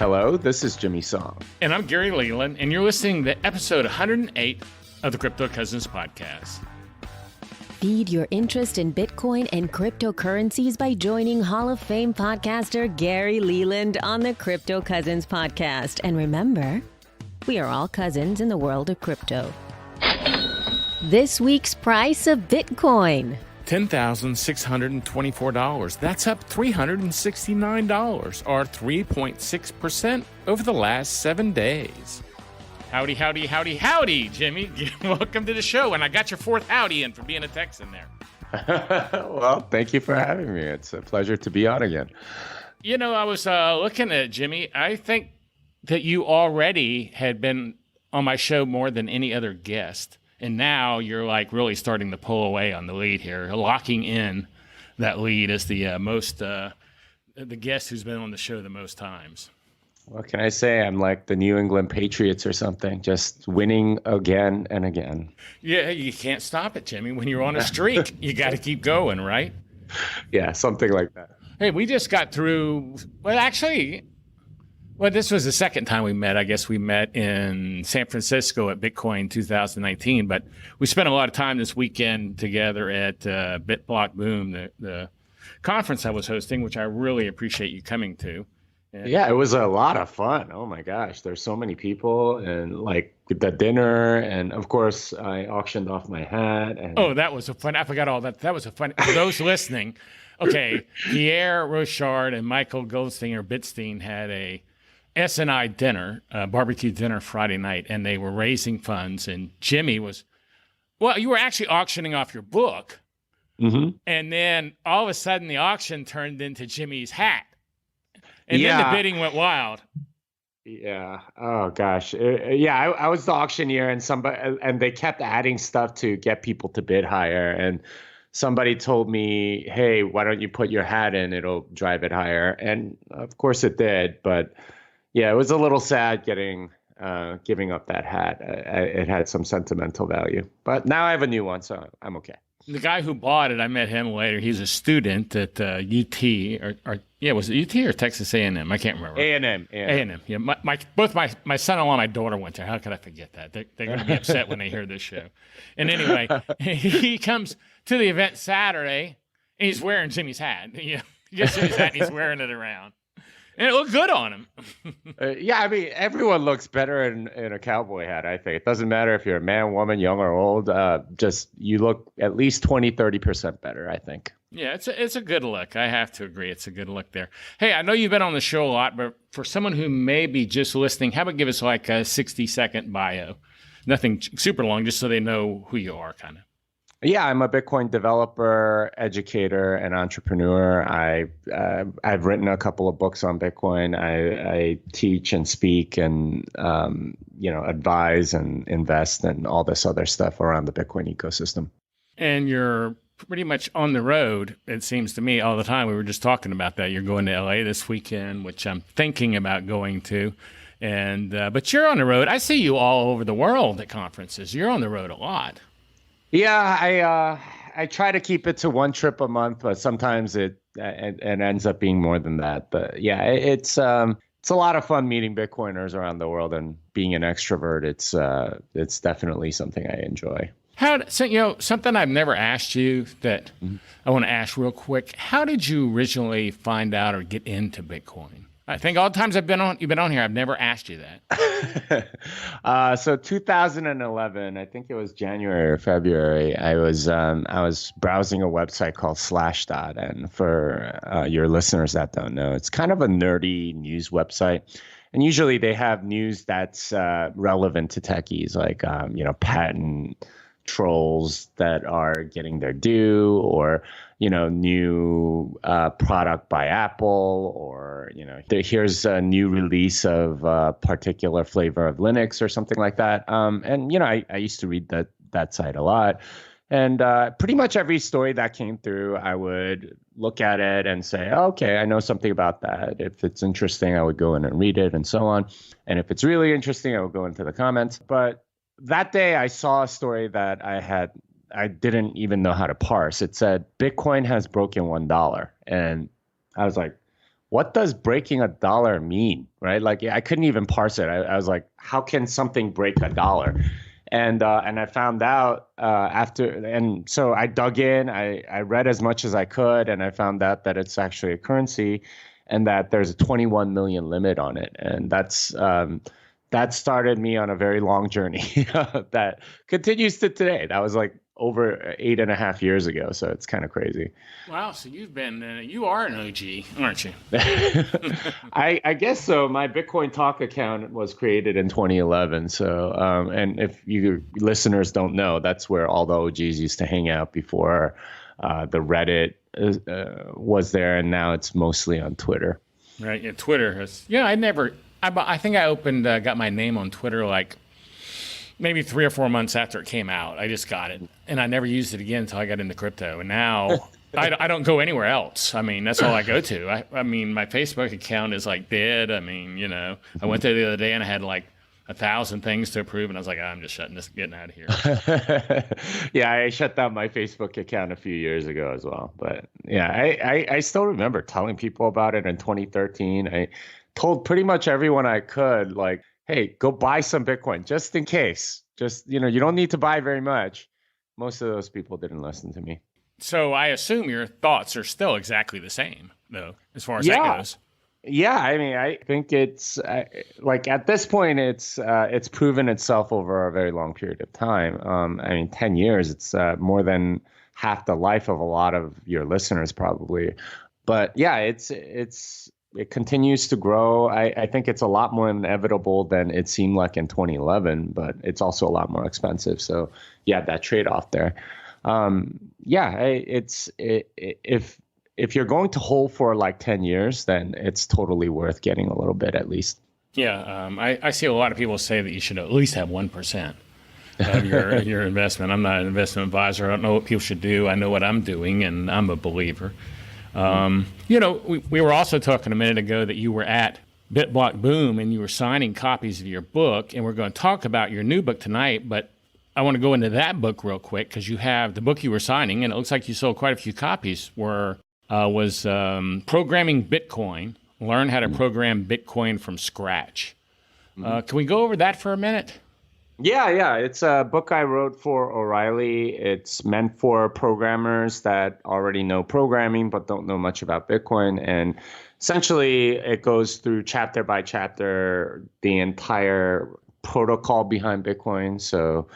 Hello, this is Jimmy Song. And I'm GaryLeland, and you're listening to episode 108 of the Crypto Cousins podcast. Feed your interest in Bitcoin and cryptocurrencies by joining Hall of Fame podcaster Gary Leland on the Crypto Cousins podcast. And remember, we are all cousins in the world of crypto. This week's price of Bitcoin. $10,624. That's up $369, or 3.6% over the last 7 days. Howdy, howdy, howdy, howdy, Jimmy. Welcome to the show. And I got your fourth howdy in for being a Texan there. Well, thank you for having me. It's a pleasure to be on again. You know, I was looking at Jimmy. I think that you already had been on my show more than any other guest. And now you're like really starting to pull away on the lead here, locking in that lead as the the guest who's been on the show the most times. What can I say? I'm like the New England Patriots or something, just winning again and again. Yeah, you can't stop it, Jimmy. When you're on a streak, you got to keep going, right? Yeah, something like that. Hey, we just got through, this was the second time we met. I guess we met in San Francisco at Bitcoin 2019, but we spent a lot of time this weekend together at BITBLOCKBOOM, the conference I was hosting, which I really appreciate you coming to. Yeah, it was a lot of fun. Oh my gosh, there's so many people, and like the dinner, and of course I auctioned off my hat. And... Oh, that was a fun. I forgot all that. That was a fun. For those listening, okay, Pierre Rochard and Michael Goldstein or Bitstein had a S&I dinner, barbecue dinner Friday night, and they were raising funds. And Jimmy was, you were actually auctioning off your book, and then all of a sudden the auction turned into Jimmy's hat. And then the bidding went wild. Yeah. Oh gosh. I was the auctioneer, and they kept adding stuff to get people to bid higher. And somebody told me, "Hey, why don't you put your hat in? It'll drive it higher." And of course it did. But yeah, it was a little sad giving up that hat. It had some sentimental value. But now I have a new one, so I'm okay. The guy who bought it, I met him later. He's a student at UT, was it UT or Texas A&M? I can't remember. A&M. Yeah, both my son-in-law and my daughter went there. How could I forget that? They're going to be upset when they hear this show. And anyway, he comes to the event Saturday, and he's wearing Jimmy's hat. He gets Jimmy's hat, and he's wearing it around. And it looked good on him. I mean, everyone looks better in a cowboy hat, I think. It doesn't matter if you're a man, woman, young or old. Just you look at least 20, 30% better, I think. Yeah, it's a good look. I have to agree. It's a good look there. Hey, I know you've been on the show a lot, but for someone who may be just listening, how about give us like a 60-second bio? Nothing super long, just so they know who you are, kind of. Yeah, I'm a Bitcoin developer, educator, and entrepreneur. I've written a couple of books on Bitcoin. I teach and speak and advise and invest and all this other stuff around the Bitcoin ecosystem. And you're pretty much on the road, it seems to me, all the time. We were just talking about that. You're going to LA this weekend, which I'm thinking about going to. And but you're on the road. I see you all over the world at conferences. You're on the road a lot. Yeah, I try to keep it to one trip a month, but sometimes it ends up being more than that. But yeah, it's a lot of fun meeting Bitcoiners around the world, and being an extrovert, it's definitely something I enjoy. Something I've never asked you that I want to ask real quick. How did you originally find out or get into Bitcoin? I think all the times you've been on here, I've never asked you that. So 2011, I think it was January or February, I was browsing a website called Slashdot. And for your listeners that don't know, it's kind of a nerdy news website. And usually they have news that's relevant to techies, like, patent trolls that are getting their due, or new product by Apple, or here's a new release of a particular flavor of Linux or something like that. I used to read that site a lot, and pretty much every story that came through, I would look at it and say, okay, I know something about that. If it's interesting, I would go in and read it, and so on. And if it's really interesting, I would go into the comments. But that day, I saw a story that I didn't even know how to parse. It said, Bitcoin has broken $1. And I was like, what does breaking $1 mean, right? Like I couldn't even parse it. I was like, how can something break $1? And I found out and so I dug in, I read as much as I could, and I found out that it's actually a currency, and that there's a 21 million limit on it, and that started me on a very long journey that continues to today. That was like over 8.5 years ago, so it's kind of crazy. Wow, so you are an OG, aren't you? I guess so. My Bitcoin Talk account was created in 2011. So, and if you listeners don't know, that's where all the OGs used to hang out before the Reddit was there, and now it's mostly on Twitter. Right, yeah, Twitter has. Yeah, I think I got my name on Twitter like maybe 3 or 4 months after it came out. I just got it, and I never used it again until I got into crypto. And now I don't go anywhere else. I mean, that's all I go to. I mean, my Facebook account is like dead. I mean, I went there the other day and I had like 1,000 things to approve, and I was like, I'm just getting out of here. Yeah, I shut down my Facebook account a few years ago as well. But yeah, I still remember telling people about it in 2013. I told pretty much everyone I could, like, hey, go buy some Bitcoin just in case. Just, you don't need to buy very much. Most of those people didn't listen to me. So I assume your thoughts are still exactly the same, though, as far as that goes. Yeah, I mean, I think it's like at this point, it's proven itself over a very long period of time. I mean, 10 years, it's more than half the life of a lot of your listeners probably. But yeah, it continues to grow. I think it's a lot more inevitable than it seemed like in 2011, but it's also a lot more expensive. So yeah, that trade-off there. If you're going to hold for like 10 years, then it's totally worth getting a little bit at least. Yeah, I see a lot of people say that you should at least have 1% of your investment. I'm not an investment advisor. I don't know what people should do. I know what I'm doing, and I'm a believer. We were also talking a minute ago that you were at BITBLOCKBOOM and you were signing copies of your book, and we're going to talk about your new book tonight, but I want to go into that book real quick because you have the book you were signing, and it looks like you sold quite a few copies, was Programming Bitcoin, Learn How to Program Bitcoin from Scratch. Can we go over that for a minute? Yeah. It's a book I wrote for O'Reilly. It's meant for programmers that already know programming but don't know much about Bitcoin. And essentially, it goes through chapter by chapter the entire protocol behind Bitcoin. So,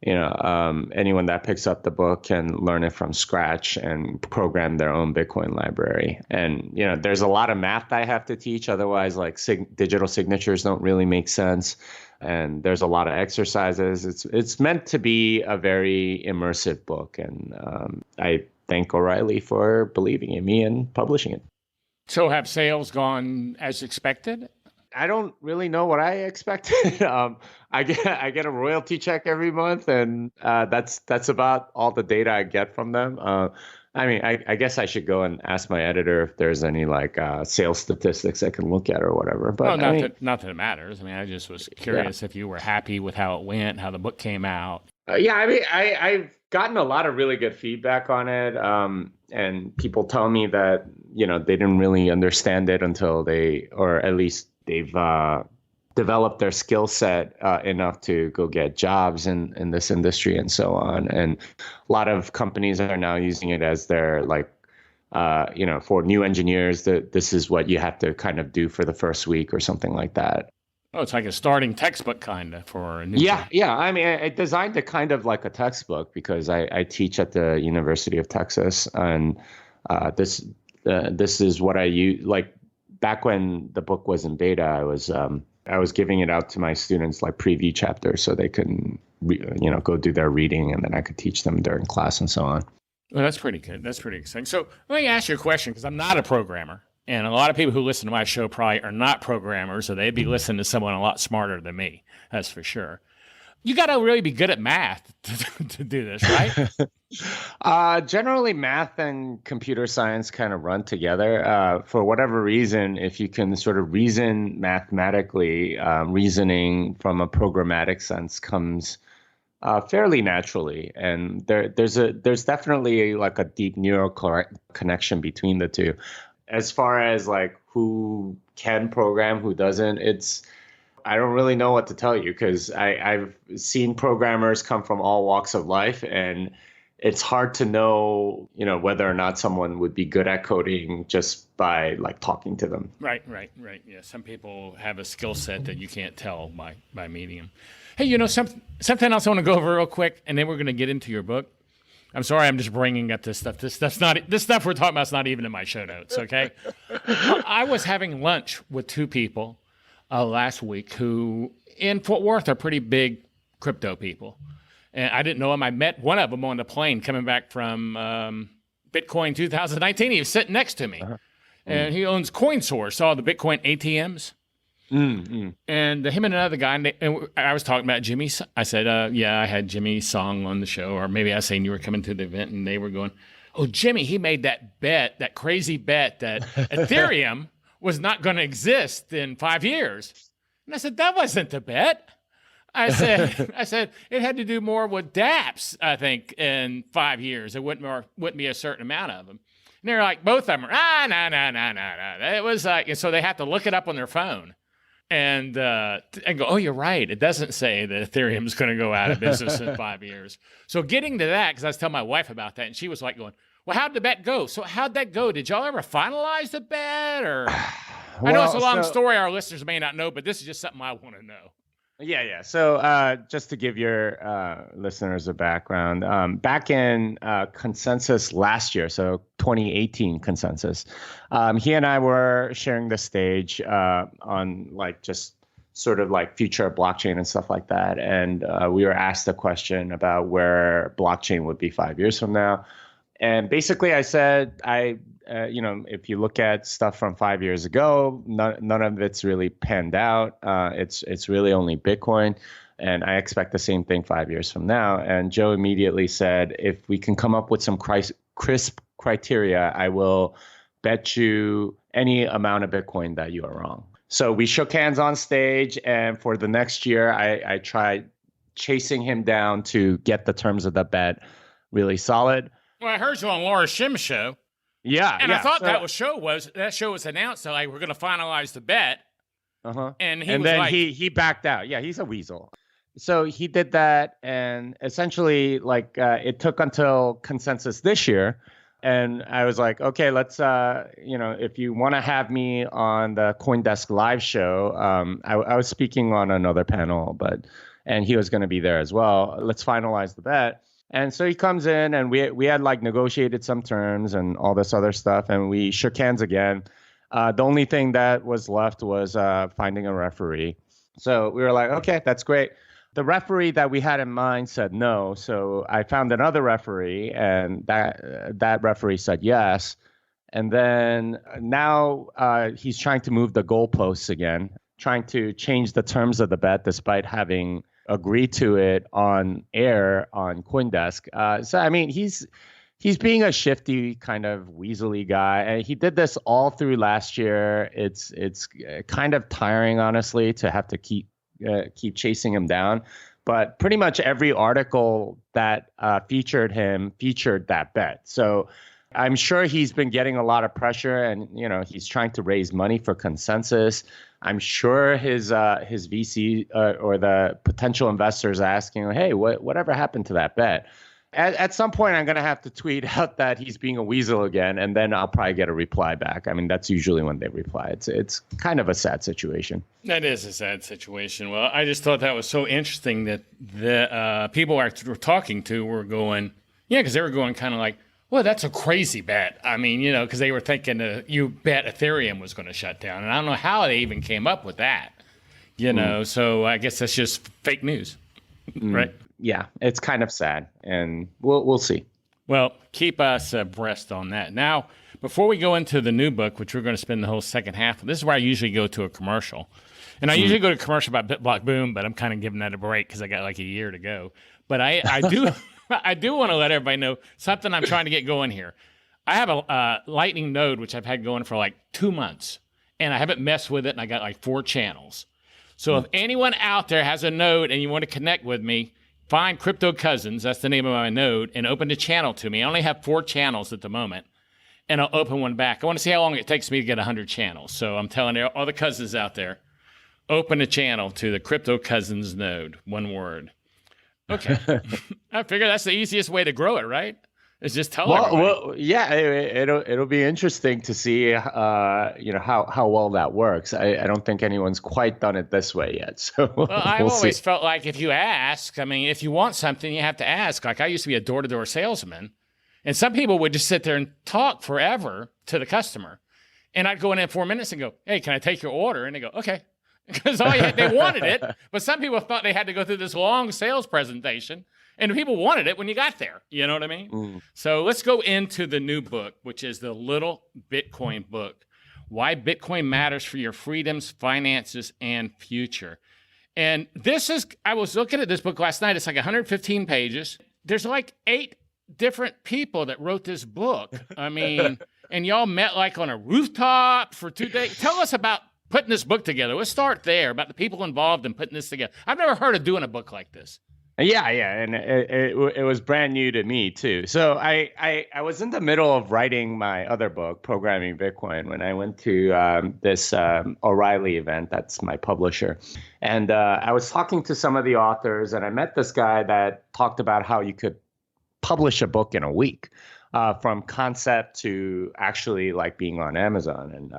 anyone that picks up the book can learn it from scratch and program their own Bitcoin library. And, there's a lot of math I have to teach. Otherwise, like digital signatures don't really make sense. And there's a lot of exercises. It's meant to be a very immersive book. And I thank O'Reilly for believing in me and publishing it. So have sales gone as expected? I don't really know what I expected. I get a royalty check every month, and that's about all the data I get from them. I mean, I guess I should go and ask my editor if there's any sales statistics I can look at or whatever. But not that it matters. I mean, I just was curious if you were happy with how it went, how the book came out. Yeah, I mean, I've gotten a lot of really good feedback on it, and people tell me that they didn't really understand it until or at least they've developed their skill set enough to go get jobs in this industry and so on. And a lot of companies are now using it as their for new engineers, that this is what you have to kind of do for the first week or something like that. Oh, it's like a starting textbook kind of for a new Yeah. I mean, I designed it kind of like a textbook because I teach at the University of Texas, and this is what I use. Like back when the book was in beta, I was giving it out to my students like preview chapters so they can go do their reading, and then I could teach them during class and so on. Well, that's pretty good. That's pretty exciting. So let me ask you a question, because I'm not a programmer. And a lot of people who listen to my show probably are not programmers, so they'd be listening to someone a lot smarter than me. That's for sure. You got to really be good at math to do this, right? Generally, math and computer science kind of run together. For whatever reason, if you can sort of reason mathematically, reasoning from a programmatic sense comes fairly naturally. And there's definitely like a deep neural connection between the two. as far as like who can program, who doesn't, I don't really know what to tell you because I've seen programmers come from all walks of life, and it's hard to know, whether or not someone would be good at coding just by like talking to them. Right. Yeah, some people have a skill set that you can't tell by meeting them. Hey, something else I want to go over real quick, and then we're going to get into your book. I'm sorry, I'm just bringing up this stuff. This stuff we're talking about is not even in my show notes. Okay, I was having lunch with two people last week who in Fort Worth are pretty big crypto people. And I didn't know him. I met one of them on the plane coming back from Bitcoin 2019. He was sitting next to me. And he owns CoinSource, all the Bitcoin ATMs. And him and another guy, and I was talking about Jimmy. I said, yeah, I had Jimmy Song on the show. Or maybe I was saying you were coming to the event, and they were going, oh, Jimmy, he made that crazy bet that Ethereum was not going to exist in 5 years. And I said, that wasn't the bet. I said it had to do more with dApps, I think, in 5 years. It wouldn't be a certain amount of them. And they're like, both of them are, no. It was like, and so they have to look it up on their phone and go, oh, you're right. It doesn't say that Ethereum is going to go out of business in 5 years. So getting to that, because I was telling my wife about that, and she was like going, well, how'd the bet go? So how'd that go? Did y'all ever finalize the bet? Or I know it's a long story our listeners may not know, but this is just something I want to know. Yeah. So just to give your listeners a background, back in Consensus last year, so 2018 Consensus, he and I were sharing the stage on like just sort of like future of blockchain and stuff like that. And we were asked a question about where blockchain would be 5 years from now. And basically I said, if you look at stuff from 5 years ago, none of it's really panned out. It's really only Bitcoin. And I expect the same thing 5 years from now. And Joe immediately said, if we can come up with some crisp criteria, I will bet you any amount of Bitcoin that you are wrong. So we shook hands on stage. And for the next year, I tried chasing him down to get the terms of the bet really solid. Well, I heard you on Laura Shim's show. Yeah. And I thought that show was announced. So like, we're going to finalize the bet. And then he backed out. Yeah, he's a weasel. So he did that. And essentially, like, it took until Consensus this year. And I was like, okay, let's, if you want to have me on the CoinDesk live show, I was speaking on another panel, and he was going to be there as well. Let's finalize the bet. And so he comes in, and we had like negotiated some terms and all this other stuff, and we shook hands again. The only thing that was left was finding a referee. So we were like, okay, that's great. The referee that we had in mind said no, so I found another referee, and that referee said yes. And then now he's trying to move the goalposts again, trying to change the terms of the bet despite having agreed to it on air on CoinDesk. So I mean, he's being a shifty kind of weaselly guy, and he did this all through last year. It's kind of tiring, honestly, to have to keep chasing him down. But pretty much every article that featured him featured that bet. So I'm sure he's been getting a lot of pressure, and he's trying to raise money for Consensus. I'm sure his VC or the potential investors are asking, hey, whatever happened to that bet? At some point, I'm going to have to tweet out that he's being a weasel again, and then I'll probably get a reply back. I mean, that's usually when they reply. It's kind of a sad situation. That is a sad situation. Well, I just thought that was so interesting that the people we're talking to were going, because they were going kind of like, well, that's a crazy bet. I mean, because they were thinking you bet Ethereum was going to shut down. And I don't know how they even came up with that, So I guess that's just fake news, right? Yeah, it's kind of sad, and we'll see. Well, keep us abreast on that. Now, before we go into the new book, which we're going to spend the whole second half of, this is where I usually go to a commercial. And I usually go to a commercial about BitBlockBOOM, but I'm kind of giving that a break because I got like a year to go. But I do... I do want to let everybody know something I'm trying to get going here. I have a Lightning node, which I've had going for like 2 months, and I haven't messed with it, and I got like 4 channels. So if anyone out there has a node and you want to connect with me, find Crypto Cousins, that's the name of my node, and open the channel to me. I only have 4 channels at the moment. and I'll open one back. I want to see how long it takes me to get 100 channels. So I'm telling you, all the cousins out there, open a channel to the Crypto Cousins node, one word. Okay. I figure that's the easiest way to grow it, right? It's just tell everybody. Well, yeah, it'll be interesting to see, how well that works. I don't think anyone's quite done it this way yet. So well, I've always felt like if you ask, I mean, if you want something, you have to ask. Like I used to be a door-to-door salesman, and some people would just sit there and talk forever to the customer, and I'd go in 4 minutes and go, "Hey, can I take your order?" And they go, "Okay," because they wanted it. But some people thought they had to go through this long sales presentation. And people wanted it when you got there. You know what I mean? Mm. So let's go into the new book, which is the Little Bitcoin book. Why Bitcoin matters for your freedoms, finances, and future. And I was looking at this book last night. It's like 115 pages. There's like 8 different people that wrote this book. I mean, and y'all met like on a rooftop for 2 days. Tell us about putting this book together. Let's start there, about the people involved in putting this together. I've never heard of doing a book like this. Yeah, and it was brand new to me too. So I was in the middle of writing my other book, Programming Bitcoin, when I went to this O'Reilly event. That's my publisher, and I was talking to some of the authors, and I met this guy that talked about how you could publish a book in a week, from concept to actually like being on Amazon. And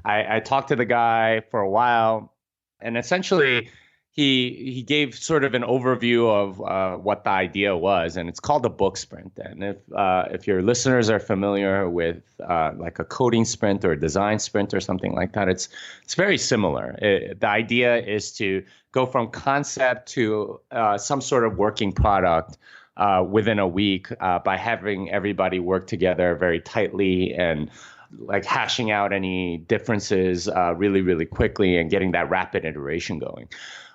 I talked to the guy for a while, and essentially, he gave sort of an overview of what the idea was, and it's called a book sprint. And if your listeners are familiar with like a coding sprint or a design sprint or something like that, it's very similar. The idea is to go from concept to some sort of working product within a week by having everybody work together very tightly and like hashing out any differences really, really quickly and getting that rapid iteration going.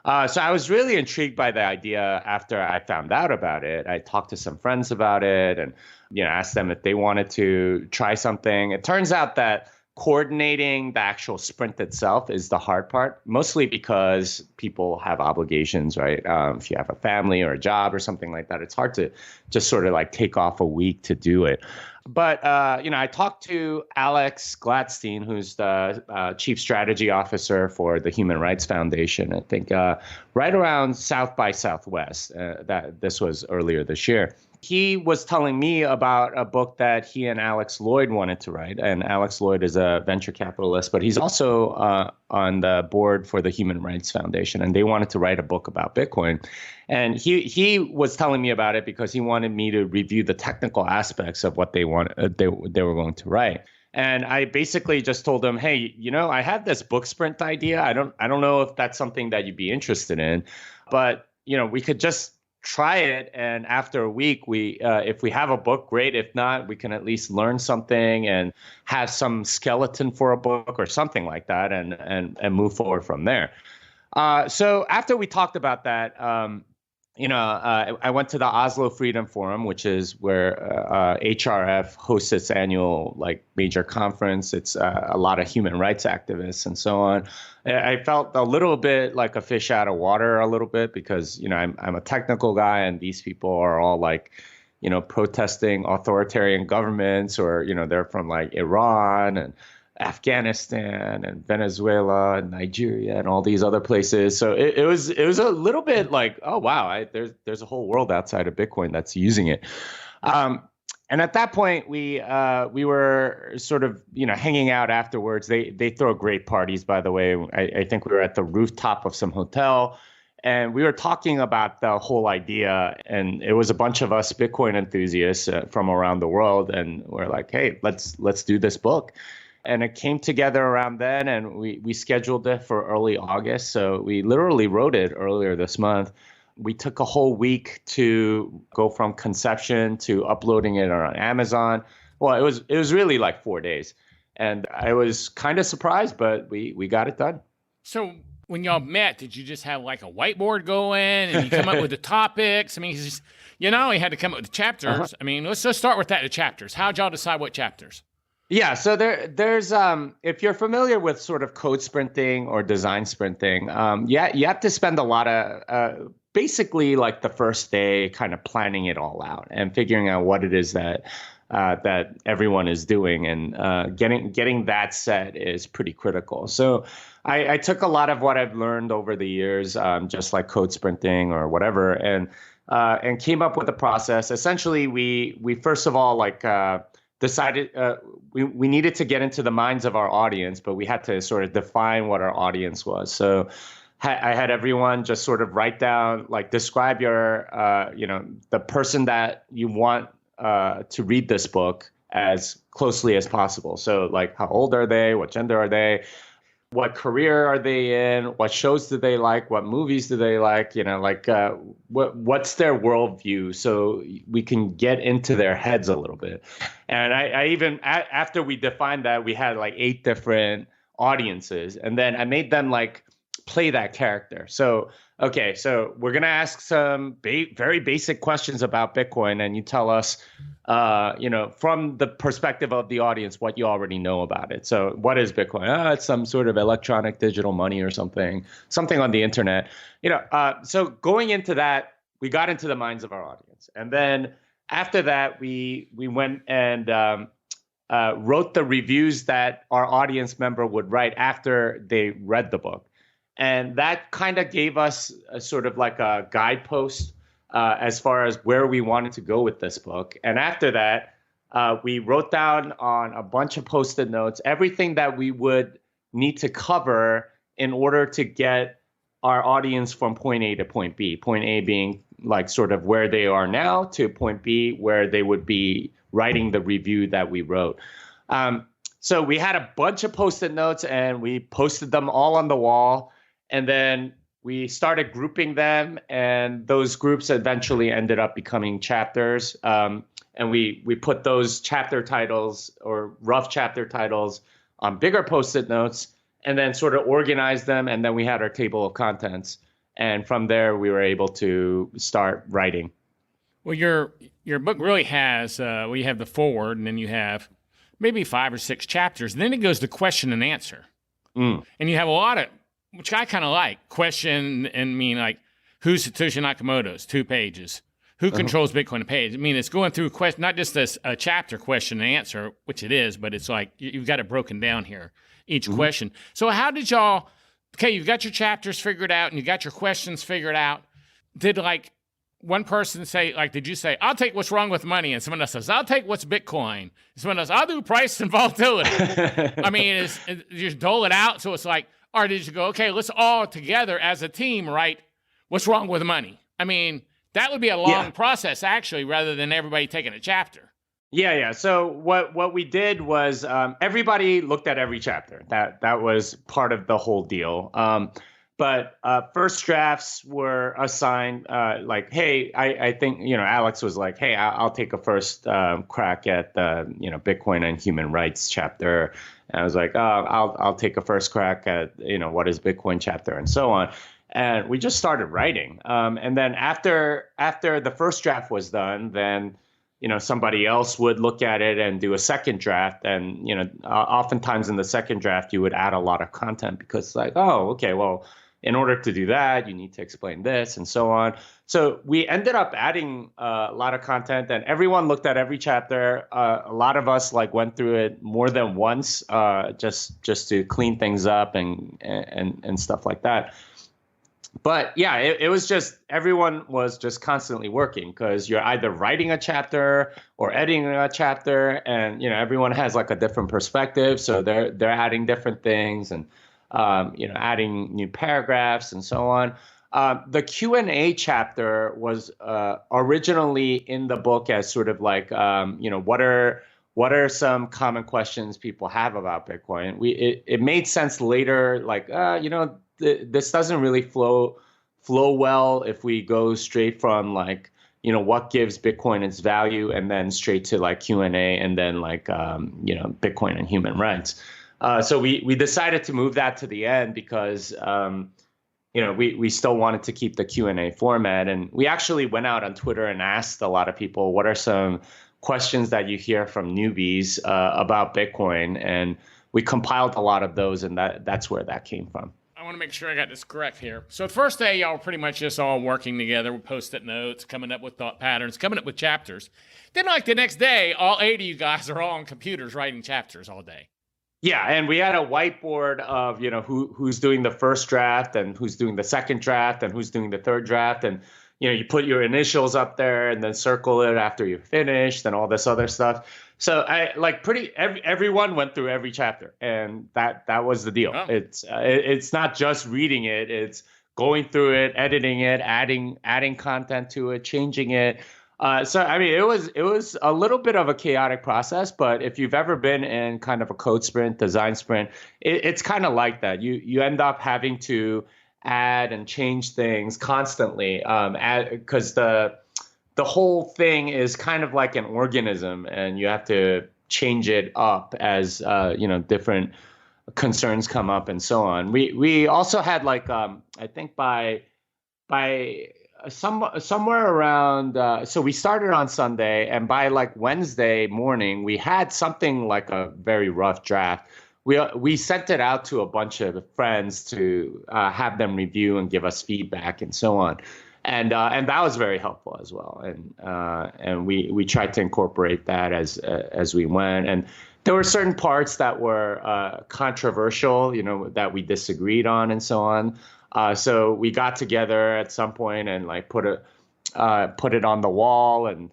So I was really intrigued by the idea after I found out about it. I talked to some friends about it and, asked them if they wanted to try something. It turns out that coordinating the actual sprint itself is the hard part, mostly because people have obligations, right? If you have a family or a job or something like that, it's hard to just sort of like take off a week to do it. But, I talked to Alex Gladstein, who's the chief strategy officer for the Human Rights Foundation, I think right around South by Southwest. That this was earlier this year. He was telling me about a book that he and Alex Lloyd wanted to write. And Alex Lloyd is a venture capitalist, but he's also on the board for the Human Rights Foundation. And they wanted to write a book about Bitcoin. And he was telling me about it because he wanted me to review the technical aspects of what they were going to write. And I basically just told him, hey, I have this book sprint idea. I don't know if that's something that you'd be interested in, but we could just try it, and after a week, if we have a book, great. If not, we can at least learn something and have some skeleton for a book or something like that, and move forward from there. So after we talked about that, I went to the Oslo Freedom Forum, which is where HRF hosts its annual major conference. It's a lot of human rights activists and so on. I felt a little bit like a fish out of water a little bit because, I'm a technical guy and these people are all protesting authoritarian governments or, they're from Iran and Afghanistan and Venezuela and Nigeria and all these other places. So it was a little bit like, oh, wow, there's a whole world outside of Bitcoin that's using it. And at that point, we were sort of, hanging out afterwards. They throw great parties, by the way. I think we were at the rooftop of some hotel and we were talking about the whole idea. And it was a bunch of us Bitcoin enthusiasts from around the world. And we're like, hey, let's do this book. And it came together around then, and we scheduled it for early August. So we literally wrote it earlier this month. We took a whole week to go from conception to uploading it on Amazon. Well, it was really like 4 days. And I was kind of surprised, but we got it done. So when y'all met, did you just have like a whiteboard going and you come up with the topics? I mean, you had to come up with the chapters. Uh-huh. I mean, let's start with that, the chapters. How'd y'all decide what chapters? Yeah, so there's if you're familiar with sort of code sprinting or design sprinting, you have to spend a lot of basically like the first day kind of planning it all out and figuring out what it is that that everyone is doing, and getting that set is pretty critical. So I took a lot of what I've learned over the years, just like code sprinting or whatever, and came up with a process. Essentially, we first of all decided we needed to get into the minds of our audience, but we had to sort of define what our audience was. So I had everyone just sort of write down, like, describe your, the person that you want to read this book as closely as possible. So, like, how old are they? What gender are they? What career are they in? What shows do they like? What movies do they like? What's their worldview? So we can get into their heads a little bit. And I even, after we defined that, we had like 8 different audiences. And then I made them like play that character. So, okay, so we're going to ask some very basic questions about Bitcoin, and you tell us, from the perspective of the audience, what you already know about it. So what is Bitcoin? It's some sort of electronic digital money or something on the internet. So going into that, we got into the minds of our audience. And then after that, we went and wrote the reviews that our audience member would write after they read the book. And that kind of gave us a sort of like a guidepost as far as where we wanted to go with this book. And after that, we wrote down on a bunch of Post-it notes everything that we would need to cover in order to get our audience from point A to point B. Point A being like sort of where they are now, to point B where they would be writing the review that we wrote. So we had a bunch of Post-it notes, and we posted them all on the wall. And then we started grouping them, and those groups eventually ended up becoming chapters. And we put those chapter titles or rough chapter titles on bigger Post-it notes, and then sort of organized them. And then we had our table of contents. And from there, we were able to start writing. Well, your book really has, you have the foreword, and then you have maybe 5 or 6 chapters. And then it goes to question and answer. And you have a lot of, which I kind of like, question and mean, like, who's Satoshi Nakamoto's 2 pages? Who controls Bitcoin a page? I mean, it's going through question, not just a chapter question and answer, which it is, but it's like you've got it broken down here, each question. So how did y'all, okay, you've got your chapters figured out and you got your questions figured out. Did like one person say, like, did you say, I'll take what's wrong with money? And someone else says, I'll take what's Bitcoin. And someone else, I'll do price and volatility. I mean, you just dole it out. So it's like, or did you go, okay, let's all together as a team write what's wrong with money? I mean, that would be a long process, actually, rather than everybody taking a chapter. Yeah. So what we did was everybody looked at every chapter. That was part of the whole deal. But first drafts were assigned like, hey, I think, Alex was like, hey, I'll take a first crack at the, Bitcoin and human rights chapter. And I was like, oh, I'll take a first crack at, what is Bitcoin chapter, and so on. And we just started writing. And then after the first draft was done, then, somebody else would look at it and do a second draft. And, oftentimes in the second draft, you would add a lot of content because like, oh, okay, well, in order to do that, you need to explain this and so on. So we ended up adding a lot of content, and everyone looked at every chapter. A lot of us like went through it more than once, just to clean things up and stuff like that. But yeah, it was just, everyone was just constantly working because you're either writing a chapter or editing a chapter, and everyone has like a different perspective, so they're adding different things and adding new paragraphs and so on. The Q&A chapter was originally in the book as sort of like, what are some common questions people have about Bitcoin? It made sense later, like, this doesn't really flow well if we go straight from like, what gives Bitcoin its value, and then straight to like Q&A, and then like, Bitcoin and human rights. So we decided to move that to the end because, we still wanted to keep the Q&A format. And we actually went out on Twitter and asked a lot of people, what are some questions that you hear from newbies about Bitcoin? And we compiled a lot of those, and that's where that came from. I want to make sure I got this correct here. So the first day, y'all were pretty much just all working together with Post-it notes, coming up with thought patterns, coming up with chapters. Then like the next day, all 8 of you guys are all on computers writing chapters all day. Yeah, and we had a whiteboard of, who's doing the first draft and who's doing the second draft and who's doing the third draft. And, you put your initials up there and then circle it after you finished and all this other stuff. So everyone went through every chapter, and that was the deal. Oh. It's not just reading it; it's going through it, editing it, adding content to it, changing it. It was a little bit of a chaotic process, but if you've ever been in kind of a code sprint, design sprint, it's kind of like that. You end up having to add and change things constantly, because the whole thing is kind of like an organism, and you have to change it up as different concerns come up and so on. We also had I think by somewhere around so we started on Sunday, and by Wednesday morning we had something like a very rough draft. We sent it out to a bunch of friends to have them review and give us feedback and so on. And that was very helpful as well. And we tried to incorporate that as we went. And there were certain parts that were controversial, that we disagreed on and so on. So we got together at some point and put it on the wall and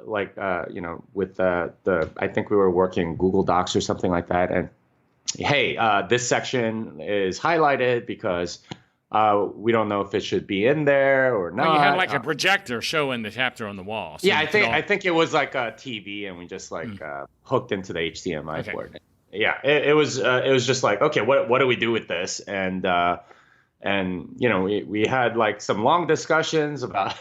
with the I think we were working Google Docs or something like that. And hey, this section is highlighted because we don't know if it should be in there or not. Well, you had a projector showing the chapter on the wall. So yeah, I think it was like a TV, and we just hooked into the HDMI port. Yeah, it was just okay, what do we do with this? And we had some long discussions about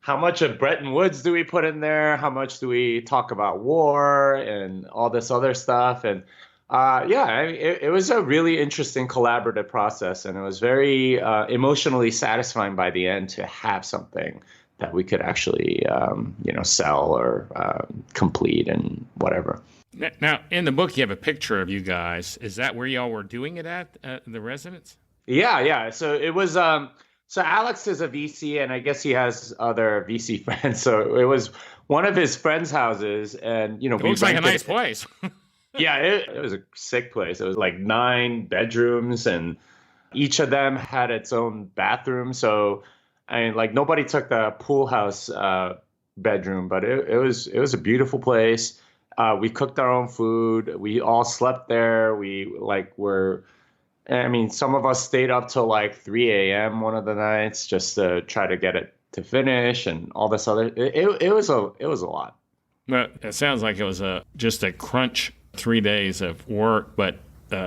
how much of Bretton Woods do we put in there? How much do we talk about war and all this other stuff? And it was a really interesting collaborative process, and it was very emotionally satisfying by the end to have something that we could actually, sell or complete and whatever. Now, in the book, you have a picture of you guys. Is that where y'all were doing it at the residence? Yeah. So it was. So Alex is a VC, and I guess he has other VC friends. So it was one of his friends' houses, and it looks like a nice place. Yeah, it was a sick place. It was 9 bedrooms, and each of them had its own bathroom. So, nobody took the pool house bedroom, but it was a beautiful place. We cooked our own food. We all slept there. Some of us stayed up till 3 a.m. one of the nights just to try to get it to finish and all this other. It was a lot. Well, it sounds like it was just a crunch 3 days of work, but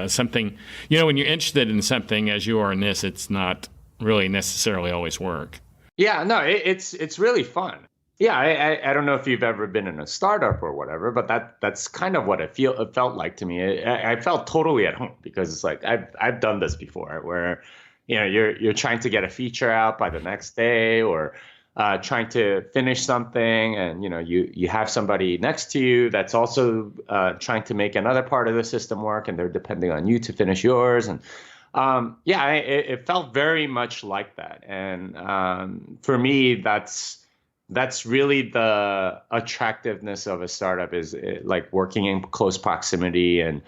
something, when you're interested in something as you are in this, it's not really necessarily always work. Yeah, no, it's really fun. Yeah, I don't know if you've ever been in a startup or whatever, but that's kind of what it felt like to me. I felt totally at home because it's I've done this before, where you're trying to get a feature out by the next day, or trying to finish something, and you have somebody next to you that's also trying to make another part of the system work, and they're depending on you to finish yours. And it felt very much like that. And for me, that's really the attractiveness of a startup, is working in close proximity and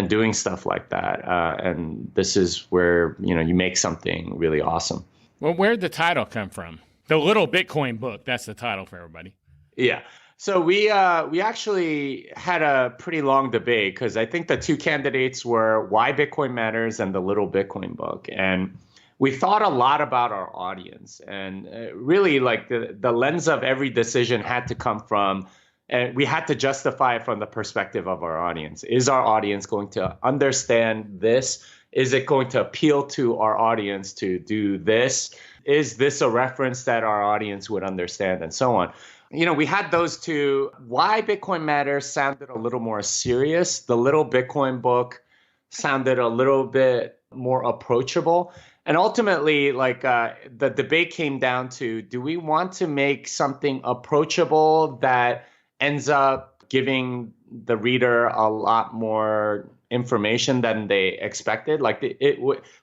doing stuff like that. And this is where you make something really awesome. Well, where'd the title come from? The Little Bitcoin Book. That's the title for everybody. Yeah. So we actually had a pretty long debate, because I think the two candidates were Why Bitcoin Matters and the Little Bitcoin Book. And we thought a lot about our audience, and really the lens of every decision had to come from, and we had to justify it from the perspective of our audience. Is our audience going to understand this? Is it going to appeal to our audience to do this? Is this a reference that our audience would understand, and so on? We had those two. Why Bitcoin Matters sounded a little more serious. The Little Bitcoin Book sounded a little bit more approachable. And ultimately, the debate came down to, do we want to make something approachable that ends up giving the reader a lot more information than they expected? Like,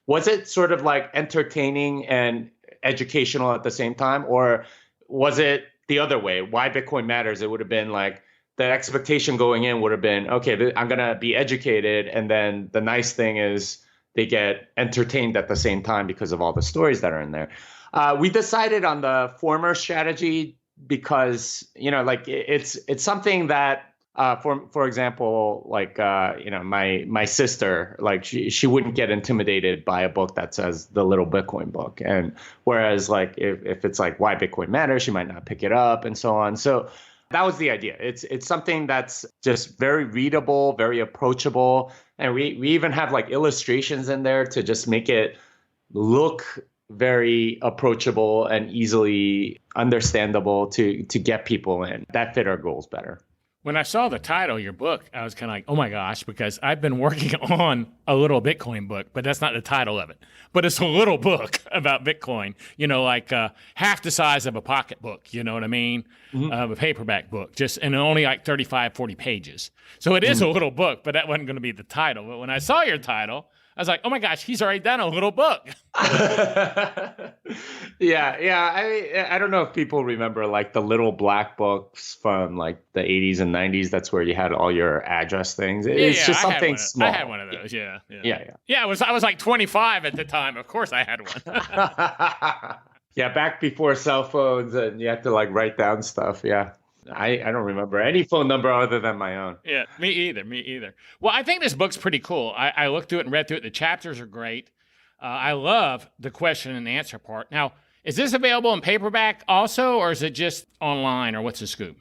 was it sort of like entertaining and educational at the same time, or was it the other way? Why Bitcoin Matters? It would have been like the expectation going in would have been, okay, I'm gonna be educated, and then the nice thing is they get entertained at the same time because of all the stories that are in there. We decided on the former strategy because, like it's something that, for example, like, my sister, like she wouldn't get intimidated by a book that says the Little Bitcoin Book. And whereas like, if it's like Why Bitcoin Matters, she might not pick it up and so on. So that was the idea. It's something that's just very readable, very approachable. And we even have like illustrations in there to just make it look very approachable and easily understandable to get people in. That fit our goals better. When I saw the title of your book, I was kind of like, oh my gosh, because I've been working on a little Bitcoin book, but that's not the title of it. But it's a little book about Bitcoin, like half the size of a pocketbook, you know what I mean? A paperback book, and only like 35, 40 pages. So it is a little book, but that wasn't going to be the title. But when I saw your title, I was like, oh my gosh, he's already done a little book. Yeah. I don't know if people remember like the little black books from like the 80s and 90s. That's where you had all your address things. It's just something small. I had one of those. Yeah. Yeah. I was like 25 at the time. Of course I had one. Yeah, back before cell phones and you had to like write down stuff. Yeah. I don't remember any phone number other than my own. Yeah, me either. Well, I think this book's pretty cool. I looked through it and read through it. The chapters are great. I love the question and answer part. Now, is this available in paperback also, or is it just online, or what's the scoop?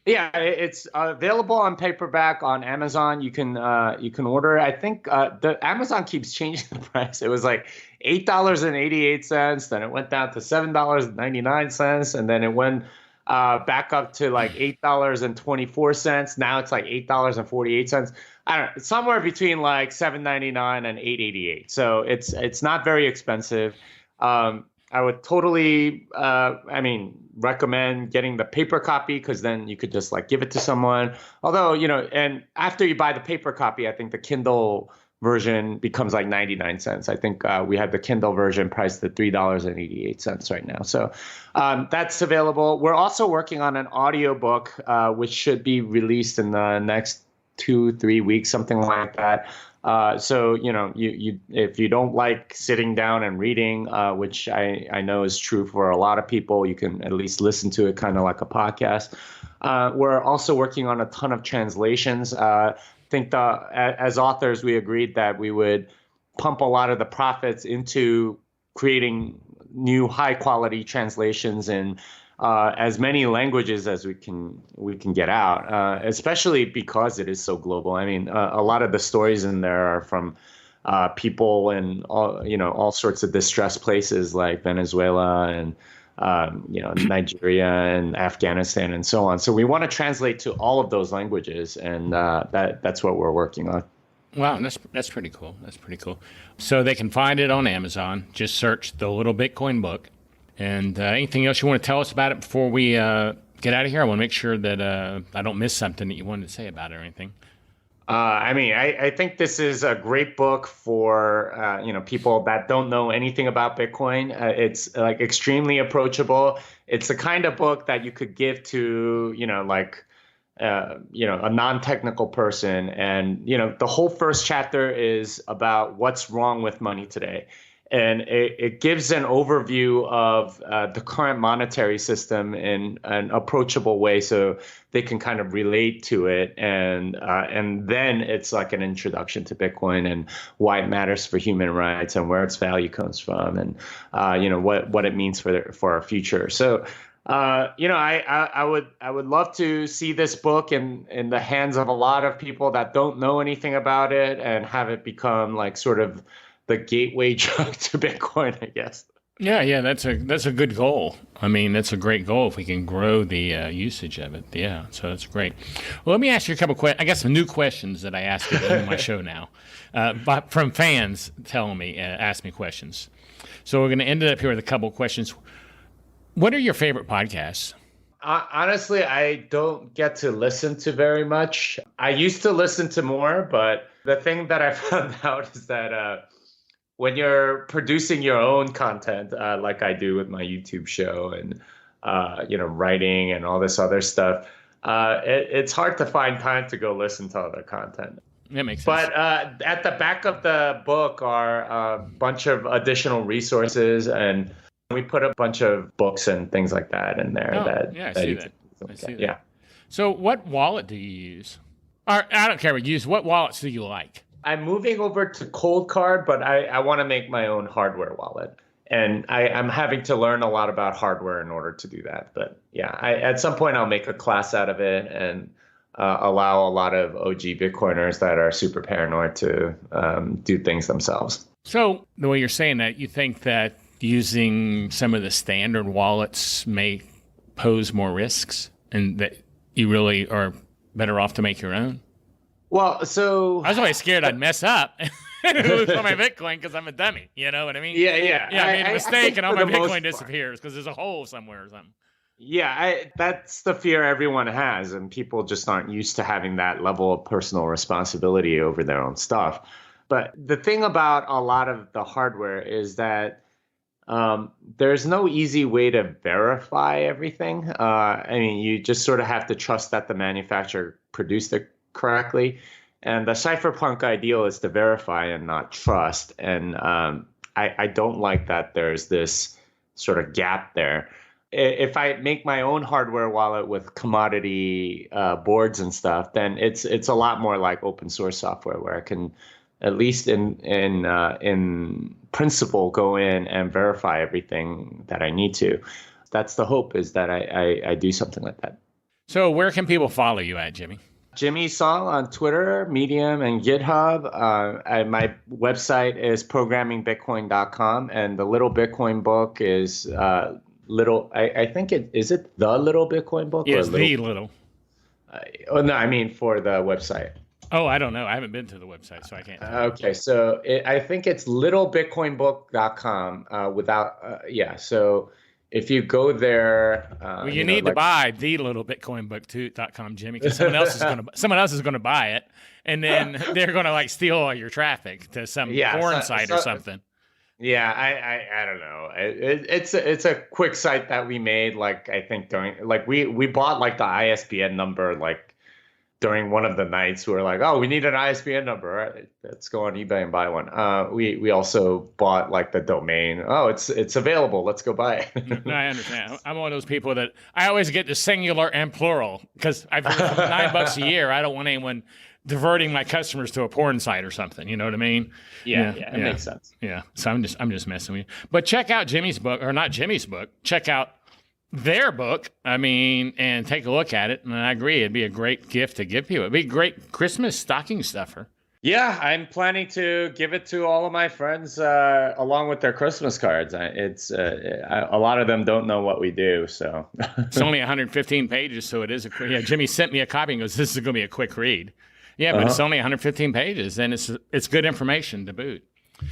Yeah, it's available on paperback on Amazon. You can order it. I think the Amazon keeps changing the price. It was like $8.88, then it went down to $7.99, and then it went back up to like $8.24. Now it's like $8.48. I don't know, it's somewhere between like $7.99 and $8.88. So it's not very expensive. I would totally, recommend getting the paper copy, because then you could just like give it to someone. Although, and after you buy the paper copy, I think the Kindle version becomes like 99 cents. I think we have the Kindle version priced at $3.88 right now. So that's available. We're also working on an audiobook, which should be released in the next 2-3 weeks, something like that. So, you if you don't like sitting down and reading, which I know is true for a lot of people, you can at least listen to it kind of like a podcast. We're also working on a ton of translations. I think as authors, we agreed that we would pump a lot of the profits into creating new high quality translations in as many languages as we can get out, especially because it is so global. I mean, a lot of the stories in there are from people in all sorts of distressed places like Venezuela and Nigeria and Afghanistan and so on. So we want to translate to all of those languages, and that's what we're working on. Wow, that's pretty cool. That's pretty cool. So they can find it on Amazon. Just search The Little Bitcoin Book. And anything else you want to tell us about it before we get out of here? I want to make sure that I don't miss something that you wanted to say about it or anything. I think this is a great book for people that don't know anything about Bitcoin. It's like extremely approachable. It's the kind of book that you could give to a non-technical person. And the whole first chapter is about what's wrong with money today. And it gives an overview of the current monetary system in an approachable way, so they can kind of relate to it. And then it's like an introduction to Bitcoin and why it matters for human rights and where its value comes from, and what it means for our future. So I would love to see this book in the hands of a lot of people that don't know anything about it, and have it become like sort of the gateway drug to Bitcoin, I guess. Yeah, that's a good goal. I mean, that's a great goal if we can grow the usage of it. Yeah, so that's great. Well, let me ask you a couple questions. I got some new questions that I ask at the end of my show now, from fans telling me, ask me questions. So we're going to end it up here with a couple questions. What are your favorite podcasts? Honestly, I don't get to listen to very much. I used to listen to more, but the thing that I found out is that when you're producing your own content, like I do with my YouTube show and writing and all this other stuff, it's hard to find time to go listen to other content. That makes sense. But at the back of the book are a bunch of additional resources, and we put a bunch of books and things like that in there. I see that. I see that. Yeah. So what wallet do you use? Or, I don't care what you use. What wallets do you like? I'm moving over to Cold Card, but I want to make my own hardware wallet. And I'm having to learn a lot about hardware in order to do that. But yeah, at some point I'll make a class out of it and allow a lot of OG Bitcoiners that are super paranoid to do things themselves. So the way you're saying that, you think that using some of the standard wallets may pose more risks and that you really are better off to make your own? Well, so... I was always scared I'd mess up and lose all my Bitcoin because I'm a dummy. You know what I mean? Yeah. Yeah, I made a mistake and all my Bitcoin disappears because there's a hole somewhere or something. Yeah, that's the fear everyone has, and people just aren't used to having that level of personal responsibility over their own stuff. But the thing about a lot of the hardware is that there's no easy way to verify everything. I mean, you just sort of have to trust that the manufacturer produced it correctly. And the cypherpunk ideal is to verify and not trust. And I don't like that there's this sort of gap there. If I make my own hardware wallet with commodity boards and stuff, then it's a lot more like open source software where I can, at least in principle, go in and verify everything that I need to. That's the hope, is that I do something like that. So where can people follow you at, Jimmy? Jimmy Song on Twitter, Medium, and GitHub. My website is programmingbitcoin.com, and the Little Bitcoin book is I think is it the Little Bitcoin book? Yes, or the Little. No, I mean for the website. Oh, I don't know. I haven't been to the website, so I can't. Okay, so I think it's littlebitcoinbook.com So if you go there, well, you need to buy the littlebitcoinbook.com, Jimmy, because someone else is going to buy it, and then they're going to like steal all your traffic to some porn site or something. Yeah, I don't know. It's a quick site that we made. Like I think we bought like the ISBN number during one of the nights. We were like, oh, we need an ISBN number. Right, let's go on eBay and buy one. We also bought like the domain. Oh, it's available. Let's go buy it. No, I understand. I'm one of those people that I always get the singular and plural because I've heard for $9 a year. I don't want anyone diverting my customers to a porn site or something. You know what I mean? Yeah, it makes sense. Yeah. So I'm just messing with you. But check out Jimmy's book, or not Jimmy's book. Check out their book, and take a look at it. And I agree, it'd be a great gift to give people. It'd be a great Christmas stocking stuffer. Yeah, I'm planning to give it to all of my friends along with their Christmas cards. A lot of them don't know what we do, so. It's only 115 pages, so it is Jimmy sent me a copy and goes, this is going to be a quick read. Yeah, but it's only 115 pages, and it's good information to boot.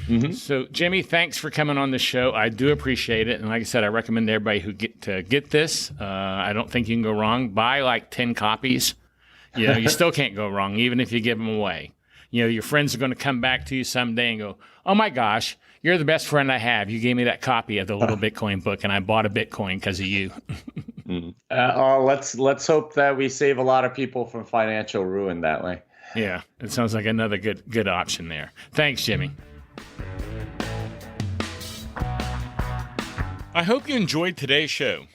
Mm-hmm. So, Jimmy, thanks for coming on the show. I do appreciate it. And like I said, I recommend everybody who get this. I don't think you can go wrong. Buy like 10 copies. You still can't go wrong, even if you give them away. Your friends are going to come back to you someday and go, oh, my gosh, you're the best friend I have. You gave me that copy of the Little Bitcoin book, and I bought a Bitcoin because of you. Let's hope that we save a lot of people from financial ruin that way. Yeah, it sounds like another good option there. Thanks, Jimmy. I hope you enjoyed today's show.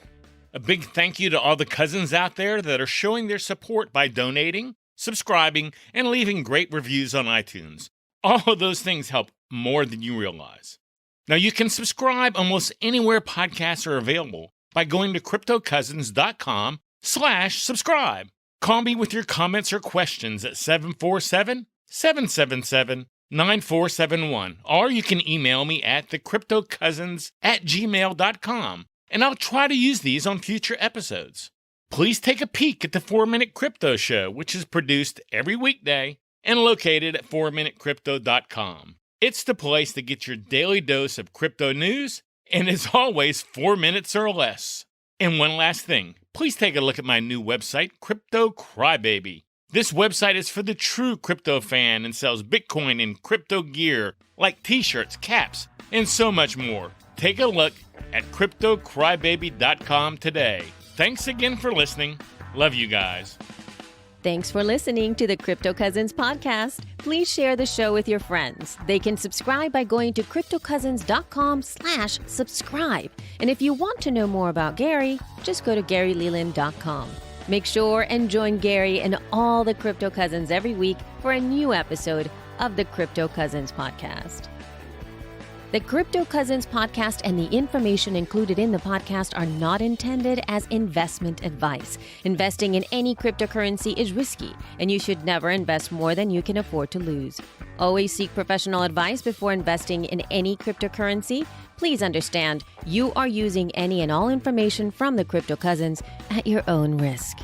A big thank you to all the cousins out there that are showing their support by donating, subscribing, and leaving great reviews on iTunes. All of those things help more than you realize. Now, you can subscribe almost anywhere podcasts are available by going to cryptocousins.com/subscribe. Call me with your comments or questions at 747-777-9471, or you can email me at thecryptocousins@gmail.com, and I'll try to use these on future episodes. Please take a peek at the 4-Minute Crypto Show, which is produced every weekday and located at 4minutecrypto.com. It's the place to get your daily dose of crypto news, and it's always 4 minutes or less. And one last thing, please take a look at my new website, Crypto Crybaby. This website is for the true crypto fan and sells Bitcoin and crypto gear like t-shirts, caps, and so much more. Take a look at CryptoCrybaby.com today. Thanks again for listening. Love you guys. Thanks for listening to the Crypto Cousins podcast. Please share the show with your friends. They can subscribe by going to cryptocousins.com/subscribe. And if you want to know more about Gary, just go to GaryLeland.com. Make sure and join Gary and all the Crypto Cousins every week for a new episode of the Crypto Cousins podcast. The Crypto Cousins podcast and the information included in the podcast are not intended as investment advice. Investing in any cryptocurrency is risky, and you should never invest more than you can afford to lose. Always seek professional advice before investing in any cryptocurrency. Please understand, you are using any and all information from the Crypto Cousins at your own risk.